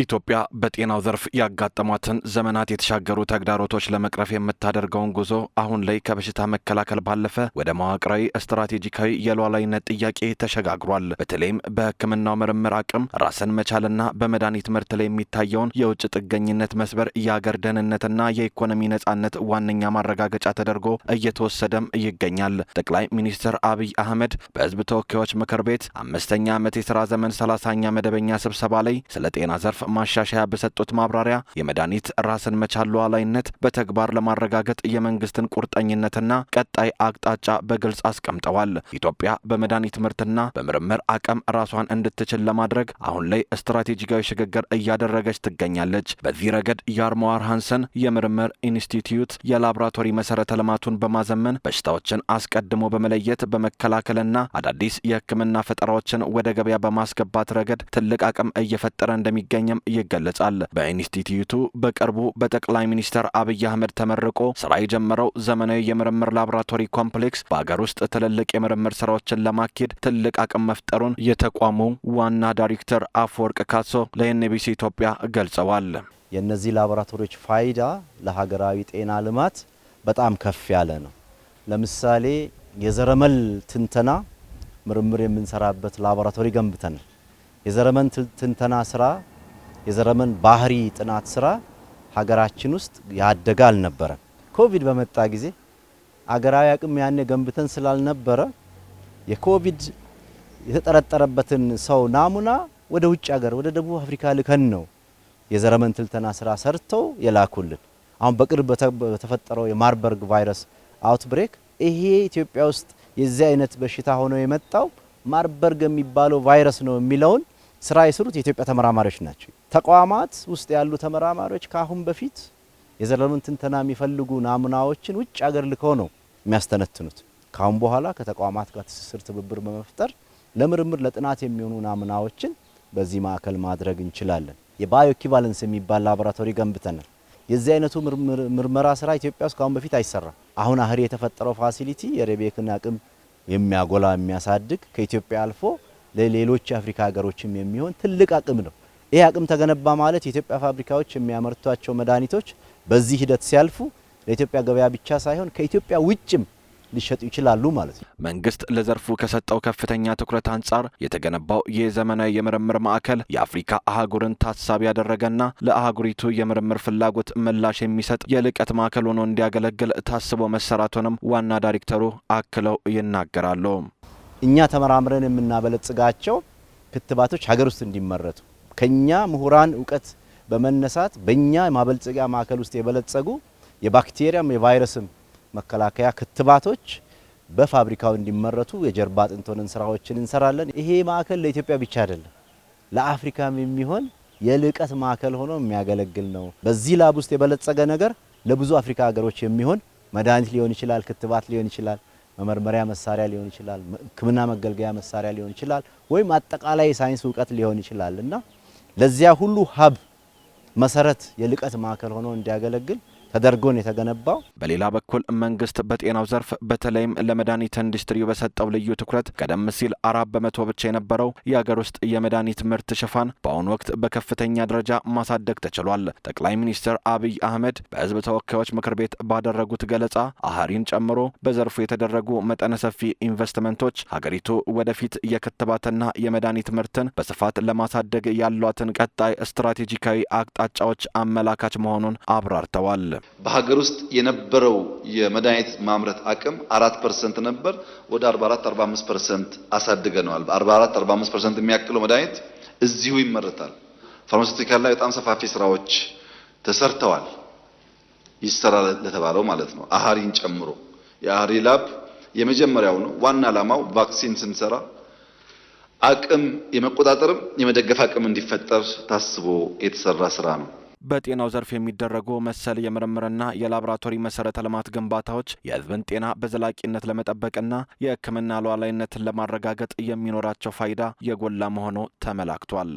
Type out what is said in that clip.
ኢትዮጵያ በጤናው ዘርፍ ያጋጠሟትን ዘመናት የተሻገሩ ተግዳሮቶች ለመቅረፍ የምታደርገውን ጉዞ አሁን ላይ ከበሽታ መከላከል ባለፈ ወደ መዋቅራዊ ስትራቴጂካዊ የሉዓላዊነት ጥያቄ ተሸጋግሯል። በተለይም በሕክምናው ምርምር አቅም ራስን መቻልና በመድኃኒት ምርት ላይ የሚታየውን የውጭ ጥገኝነት መስበር የአገር ደህንነትና የኢኮኖሚ ነጻነት ዋነኛ ማረጋገጫ ተደርጎ እየተወሰደም ይገኛል። ጠቅላይ ሚኒስትር አብይ አህመድ በሕዝብ ተወካዮች ምክር ቤት 5ኛ ዓመት የሥራ ዘመን 30ኛ መደበኛ ስብሰባ ላይ ስለ ጤና ዘርፍ ማሻሻያ በሰጡት ማብራሪያ የመድኃኒት ራስን መቻል ሉዓላዊነት በተግባር ለማረጋገጥ የመንግስትን ቁርጠኝነትና ቀጣይ አቅጣጫ በግልጽ አስቀምጠዋል። ኢትዮጵያ በመድኃኒት ምርትና በምርምር አቅም ራሷን እንድትችል ለማድረግ አሁን ላይ ስትራቴጂካዊ ሽግግር እያደረገች ትገኛለች። በዚህ ረገድ የአርማዋር ሃንሰን የምርምር ኢንስቲትዩት የላቦራቶሪ መሰረተ ልማቱን በማዘመን በሽታዎችን አስቀድሞ በመለየት በመከላከልና አዳዲስ የሕክምና ፈጠራዎችን ወደ ገበያ በማስገባት ረገድ ትልቅ አቅም እየፈጠረ እንደሚገኝ ይገለጻል። በኢንስቲትዩቱ በቅርቡ በጠቅላይ ሚኒስትር አብይ አህመድ ተመርቆ ስራ የጀመረው ዘመናዊ የምርምር ላቦራቶሪ ኮምፕሌክስ በአገር ውስጥ ትልልቅ የምርምር ስራዎችን ለማካሄድ ትልቅ አቅም መፍጠሩን የተቋሙ ዋና ዳይሬክተር አፈወርቅ ካሶ ለኤንቢሲ ኢትዮጵያ ገልጸዋል። የነዚህ ላቦራቶሪዎች ፋይዳ ለሀገራዊ ጤና ልማት በጣም ከፍ ያለ ነው። ለምሳሌ የዘረመል ትንተና ምርምር የምንሰራበት ላቦራቶሪ ገንብተናል። የዘረመል ትንተና ስራ የዘረመን ባህሪ ጥናት ስራ ሀገራችን ውስጥ ያደገ አልነበረ። ኮቪድ በመጣ ጊዜ አገራዊ አቅም ያኔ ገንብተን ስላልነበረ የኮቪድ የተጠረጠረበትን ሰው ናሙና ወደ ውጭ ሀገር ወደ ደቡብ አፍሪካ ልከን ነው የዘረመን ትንተና ስራ ሰርተው የላኩልን። አሁን በቅርብ በተፈጠረው የማርበርግ ቫይረስ አውትብሬክ ይሄ ኢትዮጵያ ውስጥ የዚህ አይነት በሽታ ሆኖ የመጣው ማርበርግ የሚባለው ቫይረስ ነው የሚለውን ስራ የሰሩት የኢትዮጵያ ተመራማሪዎች ናቸው። ተቋማት ውስጥ ያሉ ተመራማሪዎች ካሁን በፊት የዘረመን ትንተና የሚፈልጉ ናሙናዎችን ውጭ ሀገር ልከው ነው የሚያስተነትኑት። ካሁን በኋላ ከተቋማት ጋር ትስስር ትብብር በመፍጠር ለምርምር ለጥናት የሚሆኑ ናሙናዎችን በዚህ ማዕከል ማድረግ እንችላለን። የባዮ ኢኩቫለንስ የሚባል ላቦራቶሪ ገንብተናል። የዚህ አይነቱ ምርመራ ስራ ኢትዮጵያ ውስጥ ካሁን በፊት አይሰራም። አሁን አህሪ የተፈጠረው ፋሲሊቲ የሬቤክን አቅም የሚያጎላ የሚያሳድግ ከኢትዮጵያ አልፎ ለሌሎች የአፍሪካ ሀገሮችም የሚሆን ትልቅ አቅም ነው። ይሄ አቅም ተገነባ ማለት የኢትዮጵያ ፋብሪካዎች የሚያመርቷቸው መድኃኒቶች በዚህ ሂደት ሲያልፉ ለኢትዮጵያ ገበያ ብቻ ሳይሆን ከኢትዮጵያ ውጭም ሊሸጡ ይችላሉ ማለት ነው። መንግስት ለዘርፉ ከሰጠው ከፍተኛ ትኩረት አንጻር የተገነባው የዘመናዊ የምርምር ማዕከል የአፍሪካ አህጉርን ታሳቢ ያደረገና ለአህጉሪቱ የምርምር ፍላጎት ምላሽ የሚሰጥ የልቀት ማዕከል ሆኖ እንዲያገለግል ታስቦ መሰራቱንም ዋና ዳይሬክተሩ አክለው ይናገራሉ። እኛ ተመራምረን የምናበለጽጋቸው ክትባቶች ሀገር ውስጥ እንዲመረቱ ከኛ ምሁራን እውቀት በመነሳት በእኛ ማበልጸጊያ ማዕከል ውስጥ የበለጸጉ የባክቴሪያም የቫይረስም መከላከያ ክትባቶች በፋብሪካው እንዲመረቱ የጀርባ አጥንት ሆነን ስራዎችን እንሰራለን። ይሄ ማዕከል ለኢትዮጵያ ብቻ አይደለም፣ ለአፍሪካም የሚሆን የልቀት ማዕከል ሆኖ የሚያገለግል ነው። በዚህ ላብ ውስጥ የበለጸገ ነገር ለብዙ አፍሪካ ሀገሮች የሚሆን መድኃኒት ሊሆን ይችላል፣ ክትባት ሊሆን ይችላል፣ መመርመሪያ መሳሪያ ሊሆን ይችላል፣ ሕክምና መገልገያ መሳሪያ ሊሆን ይችላል፣ ወይም አጠቃላይ የሳይንስ እውቀት ሊሆን ይችላል እና ለዚያ ሁሉ ሀብ መሰረት የልቀት ማዕከል ሆኖ እንዲያገለግል ተደርጎን የተገነባው። በሌላ በኩል መንግስት በጤናው ዘርፍ በተለይም ለመድኃኒት ኢንዱስትሪው በሰጠው ልዩ ትኩረት ቀደም ሲል 4 በመቶ ብቻ የነበረው የሀገር ውስጥ የመድኃኒት ምርት ሽፋን በአሁኑ ወቅት በከፍተኛ ደረጃ ማሳደግ ተችሏል። ጠቅላይ ሚኒስትር አብይ አህመድ በህዝብ ተወካዮች ምክር ቤት ባደረጉት ገለጻ አህሪን ጨምሮ በዘርፉ የተደረጉ መጠነ ሰፊ ኢንቨስትመንቶች ሀገሪቱ ወደፊት የክትባትና የመድኃኒት ምርትን በስፋት ለማሳደግ ያሏትን ቀጣይ ስትራቴጂካዊ አቅጣጫዎች አመላካች መሆኑን አብራርተዋል። በሀገር ውስጥ የነበረው የመድኃኒት ማምረት አቅም 4% ነበር። ወደ 44-45% አሳድገነዋል። በ44-45% የሚያክለው መድኃኒት እዚሁ ይመረታል። ፋርማሲውቲካል ላይ በጣም ሰፋፊ ስራዎች ተሰርተዋል። ይሰራል ለተባለው ማለት ነው። አህሪን ጨምሮ የአህሪ ላብ የመጀመሪያው ነው። ዋና ዓላማው ቫክሲን ስንሰራ አቅም የመቆጣጠርም የመደገፍ አቅም እንዲፈጠር ታስቦ የተሰራ ስራ ነው። በጤናው ዘርፍ የሚደረጉ መሰል የምርምርና የላቦራቶሪ መሰረተ ልማት ግንባታዎች የሕዝብን ጤና በዘላቂነት ለመጠበቅና የሕክምና ሉዓላዊነትን ለማረጋገጥ የሚኖራቸው ፋይዳ የጎላ መሆኑ ተመላክቷል።